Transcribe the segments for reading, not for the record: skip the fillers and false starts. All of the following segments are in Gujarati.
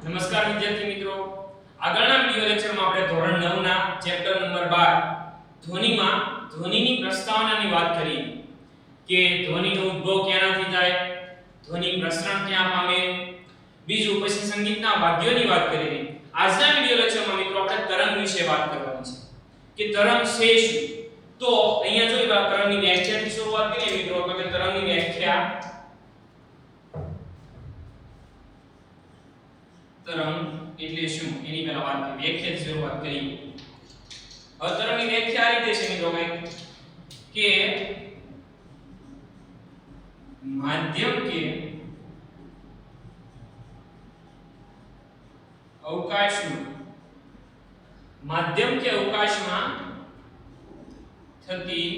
નમસ્કાર વિદ્યાર્થી મિત્રો, આગળના વિડિયો લેક્ચરમાં આપણે ધોરણ 9 ના ચેપ્ટર નંબર 12 ધ્વનિમાં ધ્વનિની પ્રસ્તાવનાની વાત કરી કે ધ્વનિનો ઉદ્ભવ ક્યાંથી થાય, ધ્વનિ પ્રસરણ ક્યાં પામે, બીજું પછી સંગીતના વાદ્યોની વાત કરી. આજના વિડિયો લેક્ચરમાં મિત્રો આપણે તરંગ વિશે વાત કરવાની છે કે તરંગ છે શું. તો અહીંયા જોઈ લો, તરંગની વ્યાખ્યાથી શરૂઆત કરીએ મિત્રો. તો કે તરંગની વ્યાખ્યા, તરંગ એટલે શું એની પહેલા વાત કરી, વ્યાખ્યાથી શરૂઆત કરી. હવે તરંગની વ્યાખ્યા આ રીતે છે મિત્રો કે માધ્યમ કે અવકાશમાં, માધ્યમ કે અવકાશમાં થતી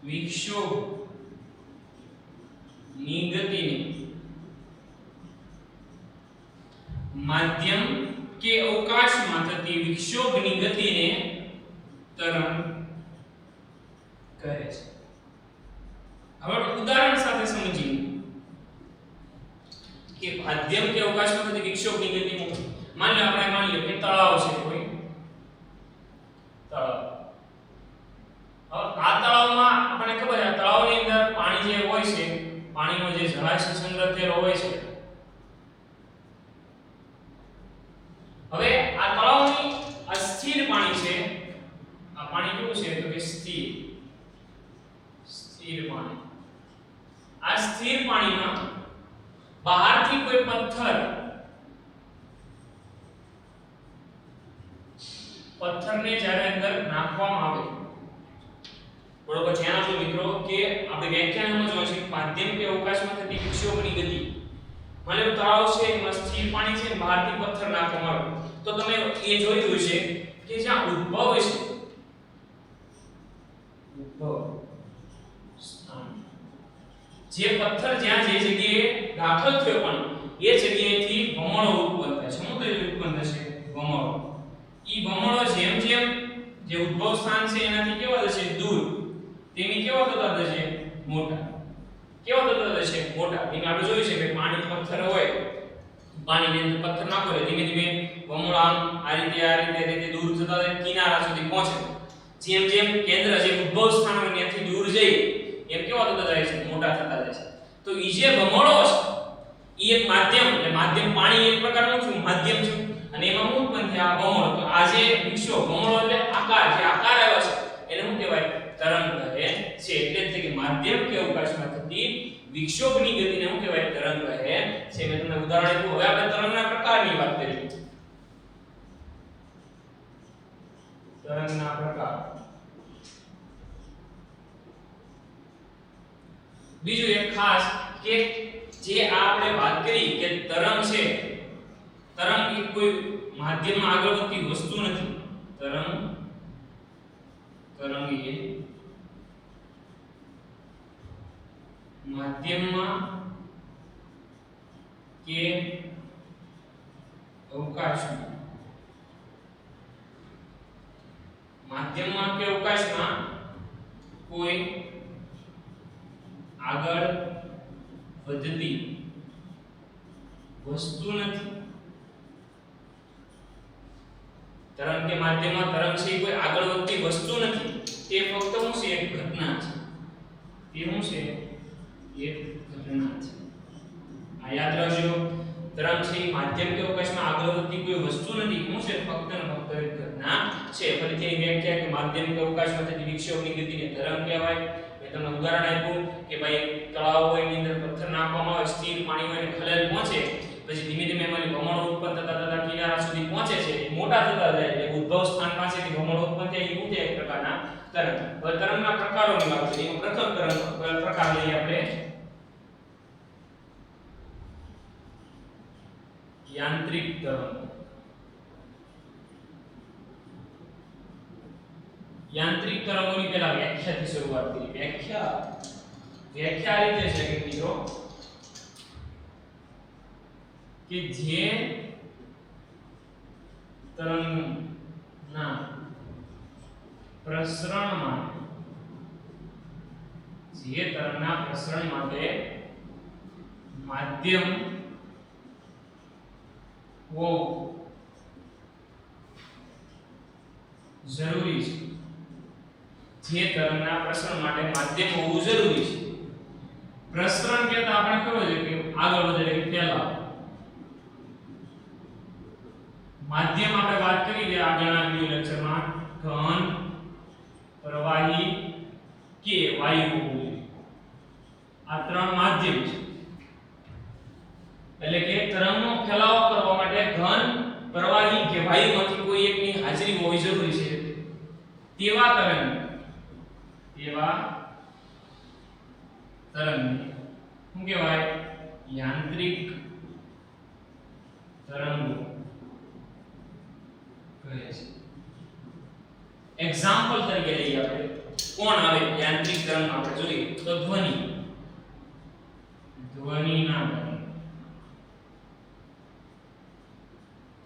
વિક્ષોભની ગતિને, માધ્યમ કે અવકાશમાં થતી વિક્ષોભની ગતિને તરંગ કહે છે. હવે ઉદાહરણ સાથે સમજીએ કે માધ્યમ કે અવકાશમાં થતી વિક્ષોભની ગતિ. માની લો કે તળાવ છે, કોઈ તળાવ. હવે આ તળાવમાં આપણને ખબર છે, તળાવની અંદર પાણી જે હોય છે, પાણીનો જે જળાશય સંગ્રહ થયેલો હોય છે. હવે આ તળાવની અસ્થિર પાણી છે, આ પાણી કેવું છે તો કે સ્થિર, સ્થિર પાણી. આ સ્થિર પાણીમાં બહારથી કોઈ પથ્થરને જ્યારે અંદર નાખવામાં આવે, બરોબર, ધ્યાન આપજો મિત્રો કે આપણે વ્યાખ્યાનમાં જોયું છે માધ્યમ કે અવકાશમાં થતી વિક્ષોભની ગતિ. માની લો તળાવ છે, એમાં સ્થિર પાણી છે, બહારથી પથ્થર નાખવામાં આવે તો તમે એ જોયું હશે કે જ્યાં ઉદ્ભવ છે, ઉદ્ભવ સ્થાન, જે પથ્થર જ્યાં જે જગ્યાએ દાખલ થયો પણ એ જગ્યાએથી ભમરડો ઉત્પન્ન થાય છે. શું ઉત્પન્ન થશે? ભમરડો. ઈ ભમરડો જેમ જેમ જે ઉદ્ભવ સ્થાન છે એનાથી કેવા થશે દૂર, તેની કેવા થતા થશે મોટા. કેવા થતા થશે મોટા. એને આપણે જોયું છે કે પાણી પથ્થર હોય, પાણીની અંદર પથ્થર નાખો એટલે ધીમે ધીમે ભમરડો આમ આ રીતે દૂર થતા જાય, કિનારા સુધી પહોંચે. જેમ જેમ કેન્દ્ર જે ઉદ્ભવ સ્થાન હોય ત્યાંથી દૂર જઈ એમ કેવા થતા જાય છે, મોટા થતા જાય છે. તો ઈ જે ભમરડો છે ઈ એક માધ્યમ, એટલે માધ્યમ પાણી એક પ્રકારનું શું માધ્યમ છે, અને એમાં શું ઉત્પન્ન થયા ભમરડો. તો આ જે વિક્ષોભ, ભમરડો એટલે આકાર, જે આકાર આવ્યો છે એને શું કહેવાય? તરંગ કહે છે. એટલે જ કે માધ્યમ કે અવકાશમાં થતી વિક્ષોભની ગતિને શું કહેવાય? તરંગ કહે છે. મેં તમને ઉદાહરણ આપ્યું. હવે આપણે તરંગના પ્રકારની વાત કરીએ. તરંગના પ્રકાર. બીજું એક ખાસ કે જે આપણે વાત કરી કે તરંગ છે, તરંગ એ કોઈ માધ્યમમાં આગળ વધતી વસ્તુ નથી. તરંગ એ માધ્યમમાં કે અવકાશમાં, માધ્યમમાં કે અવકાશમાં કોઈ આગળ વધતી વસ્તુ નથી. તરંગ કે માધ્યમમાં તરંગ છે કોઈ આગળ વધતી વસ્તુ નથી, તે ફક્ત શું છે? એક ઘટના છે. તે શું છે? એક ઘટના છે. આ યાદ રાખજો. તરંગ છે માધ્યમ કે અવકાશમાં આગળ વધતી કોઈ વસ્તુ નથી, શું છે? ફક્ત ને ફક્ત એક ઘટના છે. ફરીથી એની વ્યાખ્યા કે માધ્યમ કે અવકાશમાં થતી વિક્ષોભની ગતિને તરંગ કહેવાય. મેં તમને ઉદાહરણ આપ્યું કે ભાઈ તળાવ હોય એની અંદર પથ્થર નાખવામાં આવે, સ્થિર પાણી હોય અને ખલેલ પહોંચે, પછી ધીમે ધીમે એમાંથી ભમરડો ઉત્પન્ન થતા કિનારા સુધી પહોંચે છે, મોટા થતા જાય એટલે ઉદ્ભવ સ્થાન પાસેથી ભમરડો ઉત્પન્ન થાય. એ શું છે? એક પ્રકારના તરંગ. હવે તરંગના પ્રકારોની વાત કરીએ. પ્રથમ પ્રકાર લઈએ આપણે યાંત્રિક તરંગ. યાંત્રિક તરંગોની પહેલા વ્યાખ્યાથી શરૂઆત કરી. વ્યાખ્યા આ રીતે છે કે મિત્રો કે જે તરંગના પ્રસરણ માટે, જે તરંગના પ્રસરણ માટે માધ્યમ હોવું જરૂરી છે, જે તરંગના પ્રસરણ માટે માધ્યમ હોવું જરૂરી છે. પ્રસરણ કહેતા આપણે ખબર છે કે આગળ વધે એટલે ફેલાવ. માધ્યમ આપણે વાત કરી છે આગળના વિડિયો લેક્ચરમાં, ઘન, પ્રવાહી કે વાયુ હોવું જોઈએ. આ ત્રણ માધ્યમ છે. એટલે કે તરંગનો ફેલાવો કરવા માટે ઘન, પ્રવાહી કે વાયુમાંથી કોઈ એકની હાજરી હોવી જરૂરી છે. તેવા તરંગ શું કહેવાય? યાંત્રિક તરંગો કહે છે. એક્ઝામ્પલ તરીકે લઈએ આપણે, કોણ આવે યાંત્રિક તરંગ? આપણે જોઈએ તો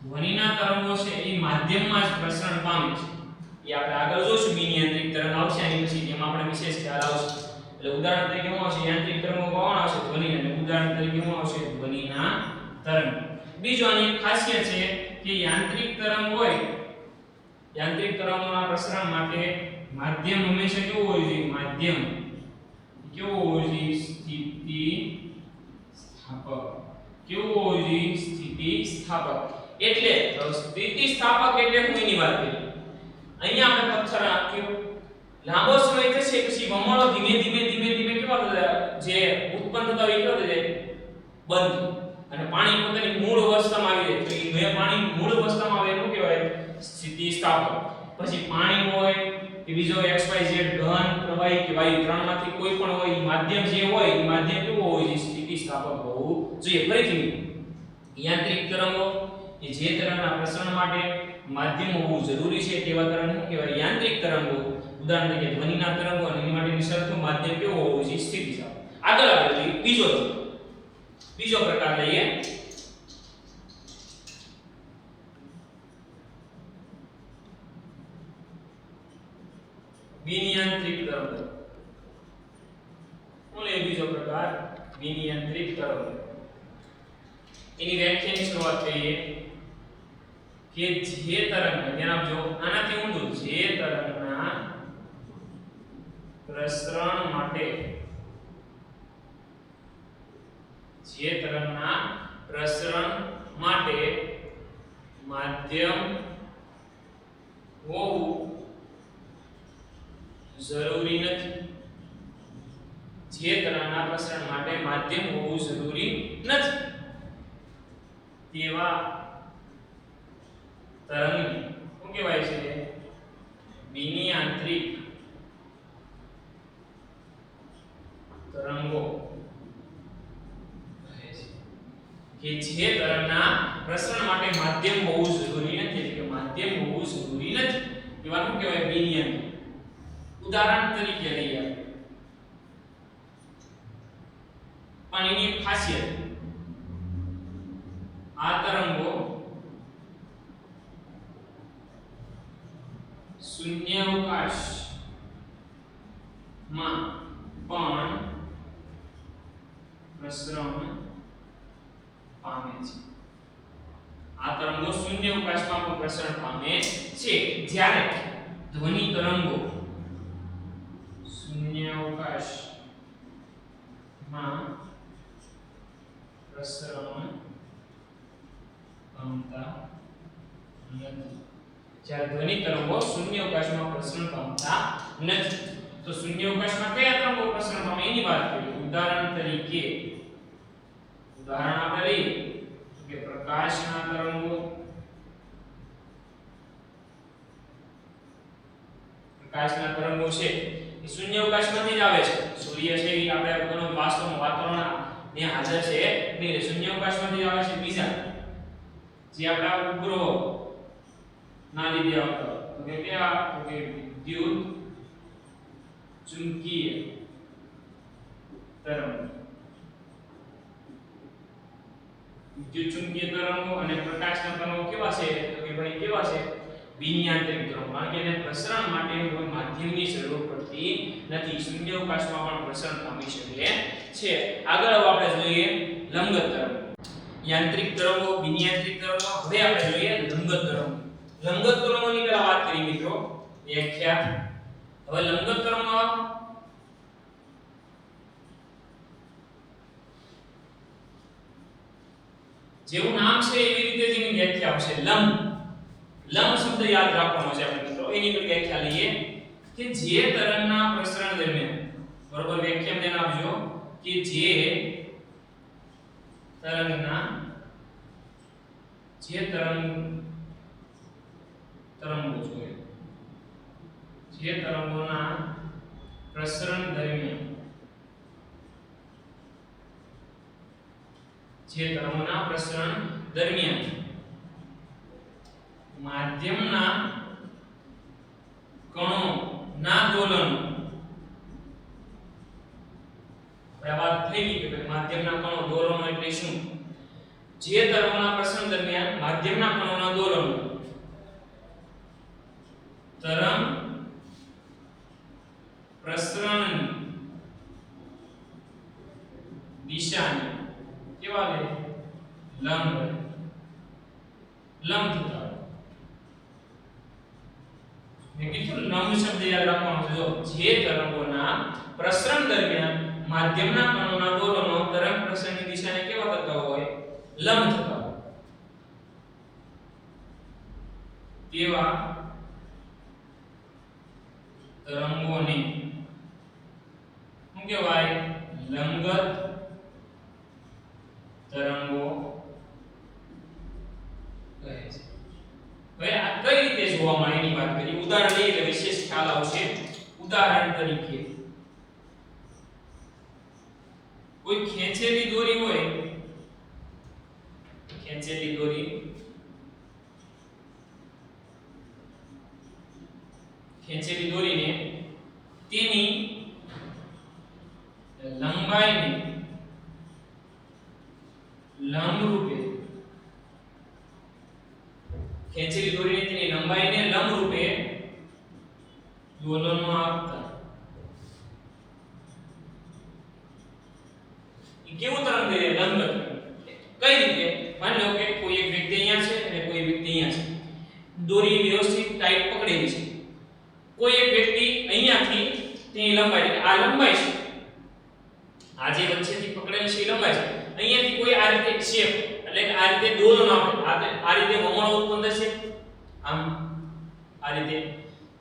ધ્વનિના તરંગો છે એ માધ્યમમાં જ પ્રસરણ પામે છે. એ આપણે આગળ જોઈશું. બિન યાંત્રિક તરંગ આવશે આની પછી, એમાં આપણે વિશેષ ખ્યાલ આવશે. એટલે ઉદાહરણ તરીકે શું આવશે? યાંત્રિક તરંગો કોણ આવશે? ધ્વનિ. અને ઉદાહરણ તરીકે શું આવશે? ધ્વનિના તરંગ. બીજો આની એક ખાસિયત છે કે યાંત્રિક તરંગ હોય, યાંત્રિક તરંગોના પ્રસરણ માટે માધ્યમ હંમેશા કેવું હોવું જોઈએ? માધ્યમ કેવું હોવું જોઈએ? સ્થિતિસ્થાપક. કેવું હોવું જોઈએ? સ્થિતિસ્થાપક. એટલે સ્થિતિસ્થાપક એટલે હું એની વાત કરી. અહીંયા આપણે પથ્થર આપ્યો, લાંબો સમય થશે પછી વમળો ધીમે ધીમે કેવા થતા જે ઉત્પન્ન થતા હોય કેવા થઈ જાય? બંધ. અને પાણી પોતાની મૂળ અવસ્થામાં આવી જાય. તો એ જે પાણી મૂળ અવસ્થામાં આવે એનું કહેવાય સ્થિતિસ્થાપક. પછી પાણી હોય કે બીજો XYZ ઘન, પ્રવાહી કે વાયુ ત્રણમાંથી કોઈ પણ હોય, એ માધ્યમ જે હોય એ માધ્યમ કેવું હોવું જોઈએ? સ્થિતિસ્થાપક હોવું જોઈએ. ફરીથી યાંત્રિક તરંગો કે જે તરંગના પ્રસરણ માટે માધ્યમ હોવું જરૂરી છે તેવા તરંગ શું કહેવાય? યાંત્રિક તરંગો. ઉદાહરણ તરીકે ધ્વનિના તરંગો. અને એની માટેની શરતનું માધ્યમ કેવું હોવું જોઈએ? સ્થિતિસ્થાપક. આગળ આપણે જોઈએ બીજો પ્રકાર લઈએ. બિનયાંત્રિક તરંગો. ઓલે બીજો પ્રકાર બિનયાંત્રિક તરંગો. એની વ્યાખ્યાની શરૂઆત કરીએ કે જે તરંગ, ધ્યાન આપજો, આનાથી ઊંધું, જે તરંગના પ્રસરણ માટે માધ્યમ હોવું જરૂરી નથી. જે તરંગના પ્રસરણ માટે માધ્યમ હોવું જરૂરી નથી તેવા તરંગને શું કહેવાય છે? બિનયાંત્રિક તરંગો કહે છે. કે જે તરંગના પ્રસરણ માટે માધ્યમ હોવું જરૂરી નથી, કે માધ્યમ હોવું જરૂરી નથી, એવા શું કહેવાય? બિનયાંત્રિક. ઉદાહરણ તરીકે લઈએ પાણીની ખાસિયત, આ તરંગો શૂન્યાવકાશમાં પણ પ્રસરણ પામે છે. આ તરંગો શૂન્યાવકાશમાં પણ પ્રસરણ પામે છે. જ્યારે ધ્વનિ તરંગો શૂન્યાવકાશમાં પ્રસરણ પામતા નથી. જ્યારે ધ્વનિ તરંગો શૂન્યાવકાશમાં પ્રસરણ પામતા નથી. તો શૂન્યાવકાશમાં કયા તરંગો પ્રસરણ પામે એની વાત કરીએ. ઉદાહરણ તરીકે આપણે લઈએ કે પ્રકાશના તરંગો. પ્રકાશના તરંગો છે એ શૂન્યાવકાશમાંથી જ આવે છે. સૂર્ય છે એ આપણે ઘણો વાસ્તવમાં વાતાવરણ ત્યાં હાજર છે નહીં, શૂન્યાવકાશમાંથી આવે છે. બીજા જે આપણા ઉપગ્રહો ના લીધે આવતા કે કયા? કે વિદ્યુત ચુંબકીય તરંગો. વિદ્યુત ચુંબકીય તરંગો અને પ્રકાશના તરંગો કેવા છે? તો કે ભાઈ કેવા છે? બિનયાંત્રિક તરંગો. કારણ કે એને પ્રસરણ માટે કોઈ માધ્યમની જરૂર પડતી નથી. શૂન્યાવકાશમાં પણ પ્રસરણ પામી શકે છે. આગળ આપણે જોઈએ લંબગત તરંગો. યાંત્રિક તરંગો, બિનયાંત્રિક તરંગો. હવે આપણે જોઈએ લંબગત તરંગો. લંબગત તરંગોની પહેલા વાત કરી મિત્રો, વ્યાખ્યા. હવે લંબગત તરંગો જેવું નામ છે એવી રીતે જ એની વ્યાખ્યા આવશે. લંબ, લંબ શબ્દ યાદ રાખવાનો છે આપણે મિત્રો. એની પર વ્યાખ્યા લઈએ કે જે તરંગના પ્રસરણ દરમિયાન, બરોબર વ્યાખ્યા ધ્યાન આપજો, કે જે તરંગના તરંગો જોઈએ, જે તરંગોના પ્રસરણ દરમિયાન, જે તરંગોના પ્રસરણ દરમિયાન માધ્યમના કણોના દોલન, વાત થઈ ગઈ કે માધ્યમના કણો દોલનો એટલે શું? જે તરંગોના પ્રસરણ દરમિયાન માધ્યમના કણોના દોલનો, તરંગ પ્રસરણ દિશાને કેવા લે? લંબ, લંબ થતા. મેં કીધું લંબ શબ્દ યાદ રાખવાનો છે. જો જે તરંગોના પ્રસરણ દરમિયાન માધ્યમના કણોના દોલનો તરંગ પ્રસરણની દિશાને કેવા થતા હોય? લંબ થતા હોય. તેવા તરંગોને શું કહેવાય? લંબગત તરંગો કહે છે. હવે આ કઈ રીતે જોવા મળે એની વાત કરીએ. ઉદાહરણ લઈએ એટલે વિશેષ ખ્યાલ આવશે. ઉદાહરણ તરીકે કોઈ ખેંચેલી દોરી હોય, ખેંચેલી દોરી, ખેંચેલી દોરીને તેની લંબાઈને લંબ રૂપે, ખેંચેલી દોરીને તેની લંબાઈને લંબ રૂપે દોલનો આપતા. કેવું તરંગ દે? લંબગત. કઈ રીતે? માની લો કે કોઈ એક વ્યક્તિ અહીંયા છે અને કોઈ વ્યક્તિ અહીંયા છે. દોરી વ્યવસ્થિત ટાઈટ પકડેલી છે. કોઈ એક વ્યક્તિ અહીંયાથી તેની લંબાઈ, એટલે આ લંબાઈ છે, આ જે વચ્ચેથી પકડેલી છે એ લંબાઈ છે. અહીંયાથી કોઈ આ રીતે શેપ, એટલે કે આ રીતે દોલન આપે, આ રીતે વમણો ઉત્પન્ન થશે, આમ આ રીતે.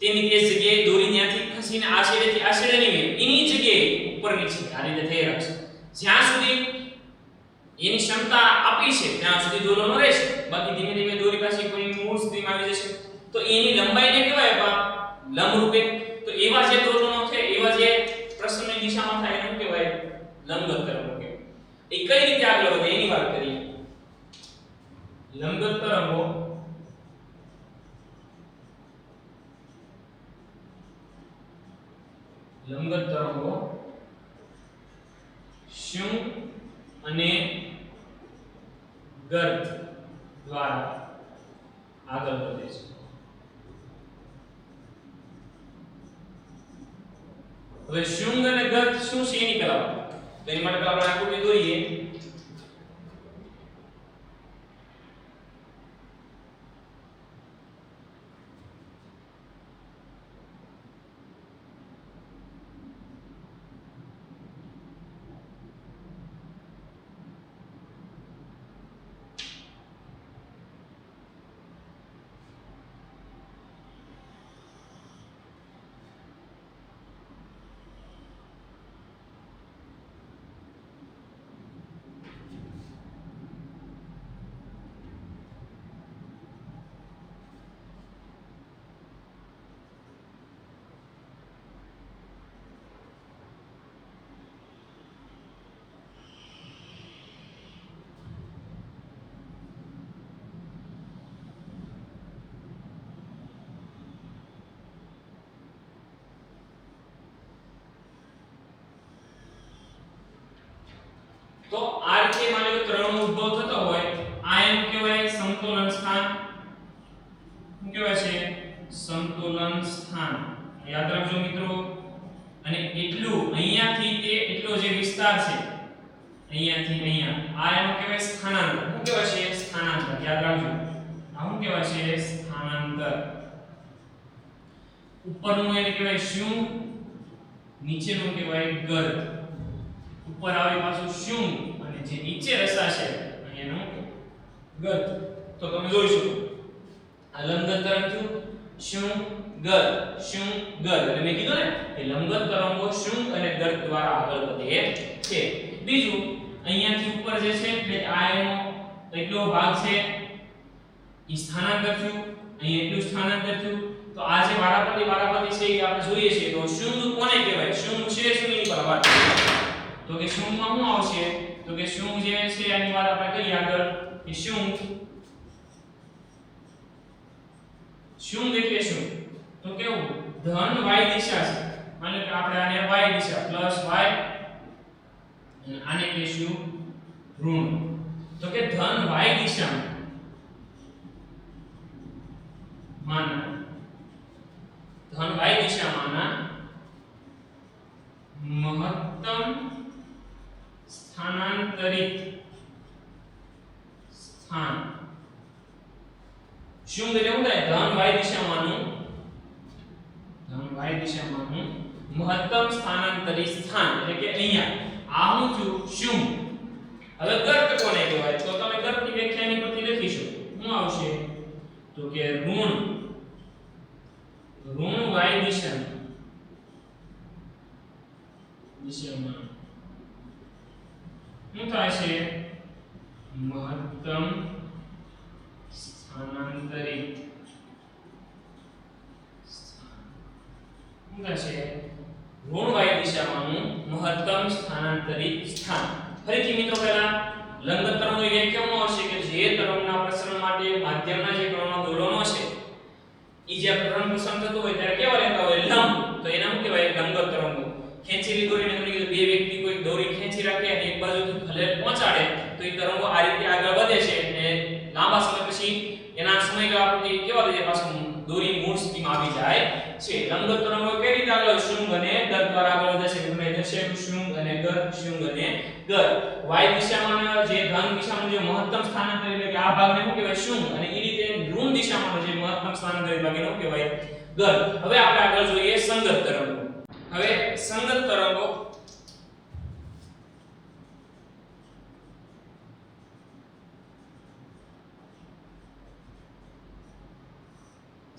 તેની તે જગ્યાએ દોરી ત્યાંથી ખસીને આ છેડેથી આ છેડે નહીં, એની જગ્યાએ ઉપર નીચે આ રીતે થઈ રહેશે. જ્યાં સુધી એની ક્ષમતા આપી છે ત્યાં સુધી દોલનો રહેશે. બાકી ધીમે ધીમે દોરી પાછી કોઈ મૂળ સ્થિતિમાં આવી જશે. તો એની લંબાઈને કહેવાય લંબ રૂપે. તો એવા જે દોલનો છે, એવા જે પ્રસરણની દિશામાં થાય એને કહેવાય લંબગત તરંગો કહેવાય. એ કઈ રીતે આગળ વધે એની વાત કરીએ. લંબગત તરંગો શું અને ગર્ત દ્વારા આગળ વધે છે. હવે શુંગ અને ગર્ત શું છે એની પહેલા તો એની માટે આપણે આકૃતિ દોરીએ. તો આ રીતે માની લો ત્રણનો ઉદ્ભવ થતો હોય, આ એમ કહેવાય સમતોલન સ્થાન. શું કહેવાય છે? સમતોલન સ્થાન. યાદ રાખજો મિત્રો. અને એટલું અહીંયાથી તે એટલો જે વિસ્તાર છે અહીંયાથી અહીંયા આ એનો કહેવાય સ્થાનાંતર. શું કહેવાય છે? સ્થાનાંતર. યાદ રાખજો. આ શું કહેવાય છે? સ્થાનાંતર. ઉપરનું એને કહેવાય શું, નીચેનું કહેવાય ગર્ત. ઉપર આવે પાછું શું અને જે નીચે રસા છે અહીંયાનું ગર્ત. તો તમે જોઈ શકો આ લંબગત તરંગ થયું શું ગર્ત શું ગર્ત. એટલે મેં કીધું ને કે લંબગત તરંગો શું અને ગર્ત દ્વારા આગળ વધે છે. બીજું અહીંયાથી ઉપર જે છે એટલે આ એનો એટલો ભાગ છે ઈ સ્થાનાંતર થયું, અહીં એટલું સ્થાનાંતર થયું. તો આ જે વારાફરતી છે એ આપણે જોઈએ છીએ. તો શુંગ કોને કહેવાય? શુંગ છે શુંની પર વાત તો કે શુંગમાં શું આવશે? તો કે શુંગ જે છે આની વાત આપણે કરીએ આગળ કે શુંગ એટલે શું? તો કેવું ધન y દિશા છે. માનો કે આપણે આને y દિશા પ્લસ y અને આને કહીશું ઋણ. તો કે ધન y દિશામાં ધન y દિશામાંના મહત્તમ સ્થાનાંતરિત સ્થાન. શું એટલે શું થાય? ધન y દિશામાંનું મહત્તમ સ્થાનાંતરિત સ્થાન એટલે કે અહીંયા આ હું છું શું. હવે ગર્ત કોને કહેવાય? તો તમે ગર્તની વ્યાખ્યાની પરથી લખીશું. શું આવશે? તો કે ઋણ y દિશામાં શું થાય છે? મહત્તમ સ્થાનાંતરિત સ્થાન. શું થશે? ઋણ y દિશામાંનું મહત્તમ સ્થાનાંતરિત સ્થાન. ફરીથી મિત્રો પહેલા લંબગત તરંગની વ્યાખ્યામાં આવશે કે જે તરંગના પ્રસરણ માટે માધ્યમના જે કણોના દોલનો છે ઈ જે તરંગ પ્રસરણ થતું હોય ત્યારે કેવા રહેતા હોય? લંબ. તો એના શું કહેવાય? લંબગત તરંગો. ખેંચેલી દોરીને તમે કીધું બે વ્યક્તિ કોઈ દોરી ખેંચી રાખે અને એક બાજુથી ખલેલ પહોંચાડે તો એ તરંગો આ રીતે આગળ વધે છે અને લાંબા સમય પછી એના સમયગાળા પછી કેવા થઈ જાય? પાછું દોરી મૂળ સ્થિતિમાં આવી જાય છે. લંબગત તરંગો કઈ રીતે આગળ શુંગ અને ગર્ત દ્વારા આગળ વધે છે? તમે દર્શાવ્યું શુંગ અને ગર્ત શુંગ અને ગર્ત. y દિશામાં જે ધન દિશામાં જે મહત્તમ સ્થાનાંતર એટલે કે આ ભાગને શું કહેવાય? શુંગ. અને એ રીતે ઋણ દિશામાં જે મહત્તમ સ્થાનાંતરિત ભાગને શું કહેવાય? ગર્ત. હવે આપણે આગળ જોઈએ સંગત તરંગો. હવે સંગત તરંગો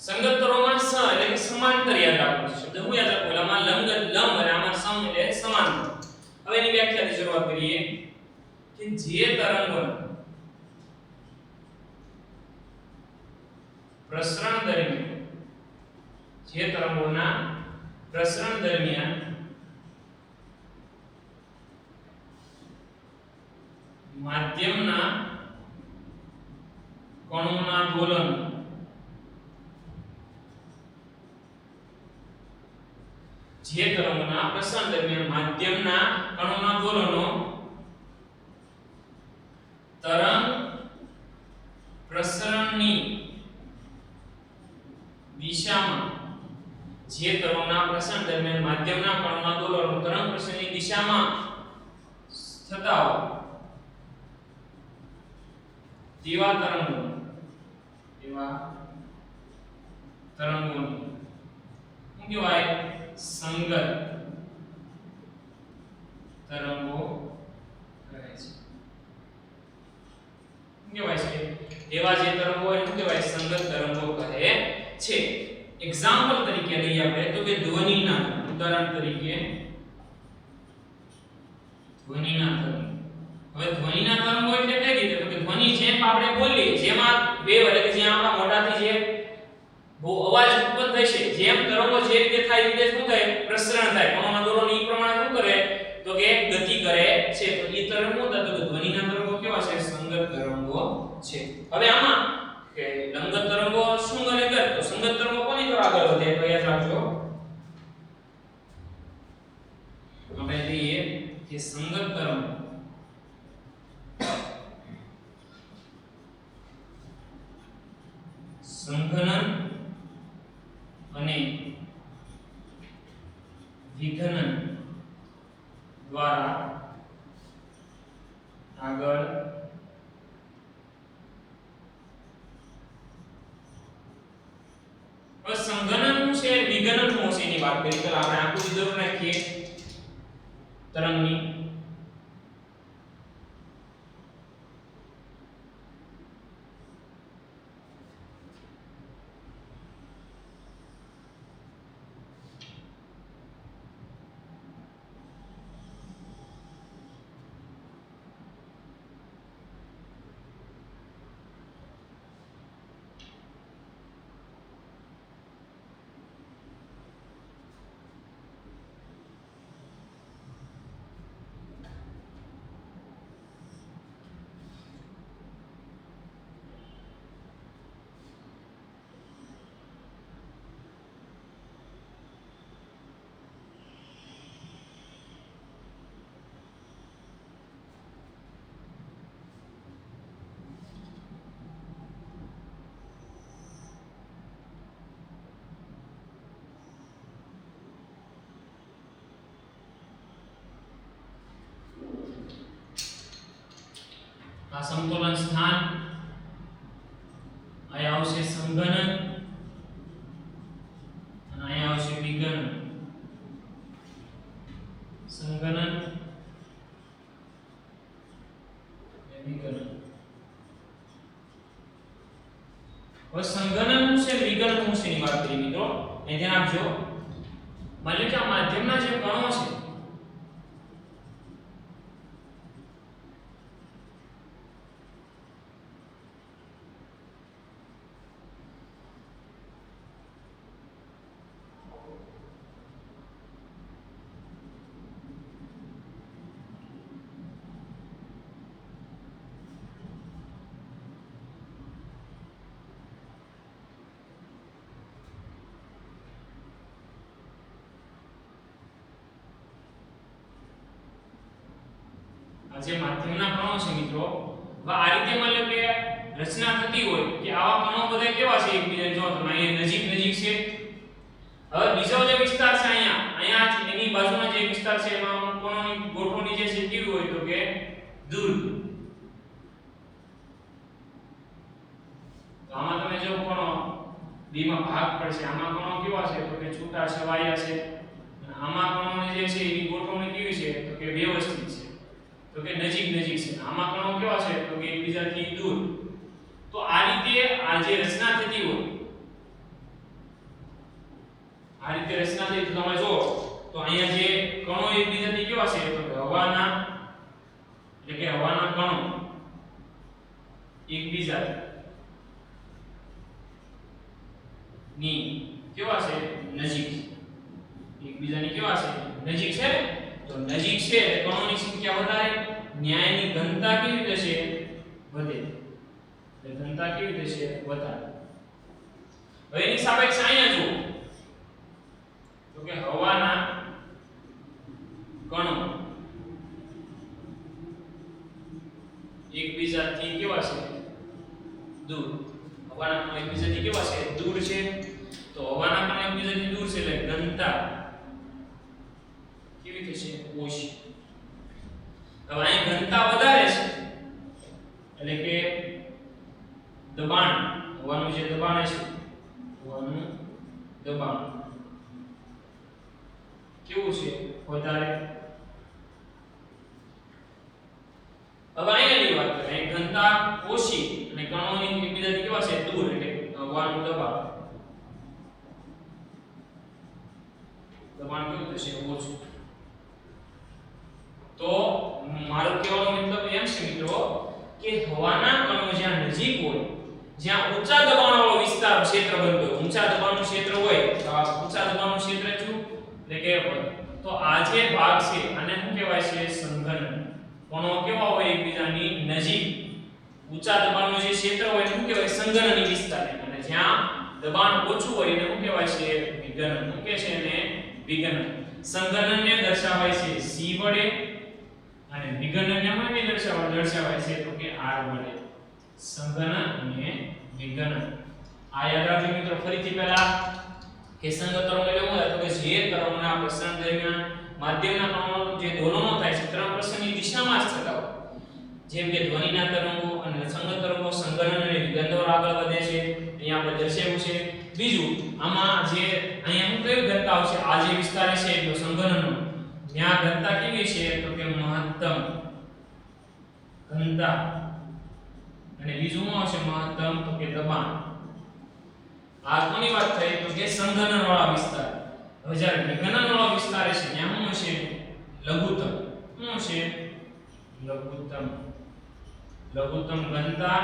સંગત તરંગોમાં સ એટલે કે સમાંતર યાદ રાખવું છે. શબ્દ હું યાદ રાખું? આમાં લંબગત લંબ અને આમાં સમ એટલે સમાંતર. હવે એની વ્યાખ્યાથી શરૂઆત કરીએ કે જે તરંગો પ્રસરણ દરમિયાન જે તરંગોના પ્રસરણ દરમિયાન માધ્યમના કણોના દોલન જે તરંગોના પ્રસરણ દરમિયાન માધ્યમના કણોના દોલનો તરંગ પ્રસરણની દિશામાં જે તરંગના પ્રસરણ દરમિયાન માધ્યમના કણોના દોલનો તરંગ પ્રસરણની દિશામાં થતા હોય તેવા તરંગોની શું કહેવાય? સંગત તરંગો કહે છે. શું કહેવાય છે? એવા જે તરંગો હોય શું કહેવાય? સંગત તરંગો કહે છે. એક્ઝામ્પલ તરીકે લઈએ આપણે તો કે ધ્વનિના ઉદાહરણ તરીકે ધ્વનિના તરંગો. હવે ધ્વનિના તરંગો એટલે કઈ રીતે? તો કે ધ્વનિ જેમ આપણે બોલીએ જેમાં વેવ એટલે કે જ્યાં આપણા મોઢાથી જે બહુ અવાજ ઉત્પન્ન થાય છે જેમ તરંગો જે રીતે થાય એ રીતે શું થાય? પ્રસરણ થાય. કણોના દોલન ઈ પ્રમાણે શું કરે? તો કે ગતિ કરે છે. તો ઈ તરંગો તો કે ધ્વનિના તરંગો કેવા છે? સંગત તરંગો છે. હવે આમાં કે લંબગત તરંગો શું અને ગર્ત. તો સંગત તરંગો કોની તરફ આગળ વધે? તો યાદ રાખજો આપણે લઈએ કે સંગત તરંગો સંઘનન અને વિઘનન દ્વારા આગળ સંઘનન છે વિઘનન છે એની વાત કરી તો આપણે આકૃતિ દોરી નાખીએ તરંગની આ સમતોલન સ્થાન અહીંયા આવશે સંઘનન અને અહીંયા આવશે વિઘનન સંઘનન અને વિઘનન હવે સંઘનન છે વિઘનન છે ની વાત કરી મિત્રો એ ધ્યાન આપજો માની લો કે આ માધ્યમના જે કણો છે જે માધ્યમના કણો છે મિત્રો આ રીતે માની લો કે રચના થતી હોય કે આવા કણો બધા કેવા છે એકબીજાને જો તમે અહીંયા નજીક નજીક છે હવે બીજો જે વિસ્તાર છે અહીંયા એની બાજુમાં જે વિસ્તાર છે એમાં કણોની ગોઠવણી જે છે કેવી હોય તો કે દૂર તો આમાં તમે જો કણો બીમાં ભાગ પડશે આમાં કણો કેવા છે તો કે છૂટા છવાયા છે અને આમાં કણોની જે છે એની ગોઠવણી કેવી છે તો કે વ્યવસ્થિત છે તો કે નજીક નજીક છે આમાં કણો કેવા છે તો કે એકબીજાથી દૂર તો આ રીતે આ જે રચના થતી હોય આ રીતે રચના થઈ તો તમે જો તો અહીંયા જે કણો એકબીજાથી કેવા છે તો કે હવાના એટલે કે હવાના કણો એકબીજાથી ની કેવા છે નજીક એકબીજાની કેવા છે નજીક છે તો નજીક છે એટલે કણોની સંખ્યા વધારે ન્યાયની ઘનતા કેવી રીતે છે વધે એટલે ઘનતા કેવી રીતે છે વધારે હવે એની સાપેક્ષે અહીંયા જુઓ તો કે હવાના કણો એકબીજાથી કેવા છે દૂર હવાના કણો એકબીજાથી કેવા છે દૂર છે તો હવાના કણો એકબીજાથી દૂર છે એટલે ઘનતા કેવી થશે ઓછી હવે અહીં ઘનતા વધારે છે એટલે કે દબાણ હવાનું જે દબાણ છે હવાનું દબાણ કેવું છે વધારે હવે અહીંયાની વાત કરીએ અહીં ઘનતા ઓછી અને કણોની એકબીજાથી કેવા છે દૂર એટલે હવાનું દબાણ કેવું થશે ઓછું તો મારો કહેવાનો મતલબ એમ છે મિત્રો કે હવાના કણો જ્યાં નજીક હોય જ્યાં ઊંચા દબાણવાળો વિસ્તાર ક્ષેત્ર બનતો હોય ઊંચા દબાણનું ક્ષેત્ર હોય તો આ ઊંચા દબાણનું ક્ષેત્ર શું એટલે કે તો આ જે ભાગ છે આને શું કહેવાય છે સંઘનન કણો કેવા હોય એકબીજાની નજીક ઊંચા દબાણનું જે ક્ષેત્ર હોય એને શું કહેવાય સંઘનની વિસ્તાર અને જ્યાં દબાણ ઓછું હોય એને શું કહેવાય છે વિઘનન શું કહે છે એને વિઘનન સંઘનનને દર્શાવાય છે c વડે અને વિઘનનને માટે દર્શાવાય છે તો કે r વડે સંઘનન અને વિઘનન આ યાદ રાખજો મિત્રો ફરીથી પહેલા કે સંઘ તરંગ એટલે શું થાય તો કે જે તરંગના પ્રસરણ દરમિયાન માધ્યમના કણોનો જે દોલનો થાય છે તરંગ પ્રસરણની દિશામાં જ થતા હોય જેમ કે ધ્વનિના તરંગો અને સંગત તરંગો સંગલન અને વિગત દ્વારા આગળ વધે છે, અહીંયા આપણે દર્શાવ્યું છે. બીજું આમાં જે અહીંયા હું કયું ઘનતા આવશે, આ જે વિસ્તાર છે એટલો સંગલનનો, ત્યાં ઘનતા કેવી છે તો કે મહત્તમ ઘનતા, અને બીજું શું આવશે મહત્તમ તો કે દબાણ. આ કોની વાત થઈ તો કે સંગલન વાળા વિસ્તાર. હવે જ્યારે વિગનન વાળો વિસ્તાર છે ત્યાં શું હશે લઘુત્તમ. શું છે લઘુત્તમ, લઘુત્તમ ઘનતા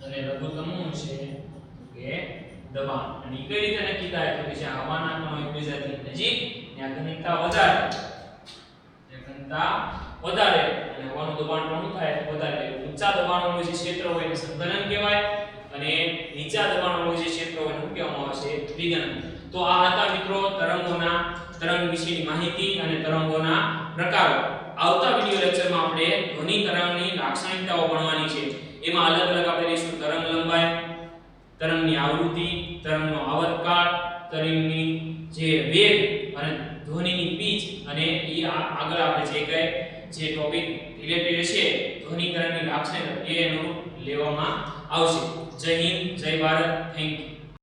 અને લઘુત્તમ શું છે કે દબાણ. અને કઈ રીતે નક્કી થાય તો કે જ્યાં હવાના કણો એકબીજાથી નજીક ત્યાં ઘનતા વધારે, ઘનતા વધારે અને હવાનું દબાણ પણ થાય વધારે. ઊંચા દબાણવાળું જે ક્ષેત્ર હોય એને સંગલન કહેવાય અને નીચા દબાણવાળું જે ક્ષેત્ર હોય એને કહેવામાં આવે છે વિગનન. તો આ હતા મિત્રો તરંગ વિશેની માહિતી અને તરંગોના પ્રકારો. આવતા વિડિયો લેક્ચરમાં આપણે ધ્વનિ તરંગની લાક્ષણિકતાઓ ભણવાની છે. એમાં અલગ અલગ આપણે લઈશું તરંગ લંબાઈ, તરંગની આવૃત્તિ, તરંગનો આવર્તકાળ, તરંગની જે વેગ અને ધ્વનિની પિચ, અને એ આગળ આપણે જે ટોપિક રિલેટેડ છે ધ્વનિ તરંગની લાક્ષણિકતા એનું લેવામાં આવશે. જય હિન્દ, જય ભારત, થેન્ક યુ.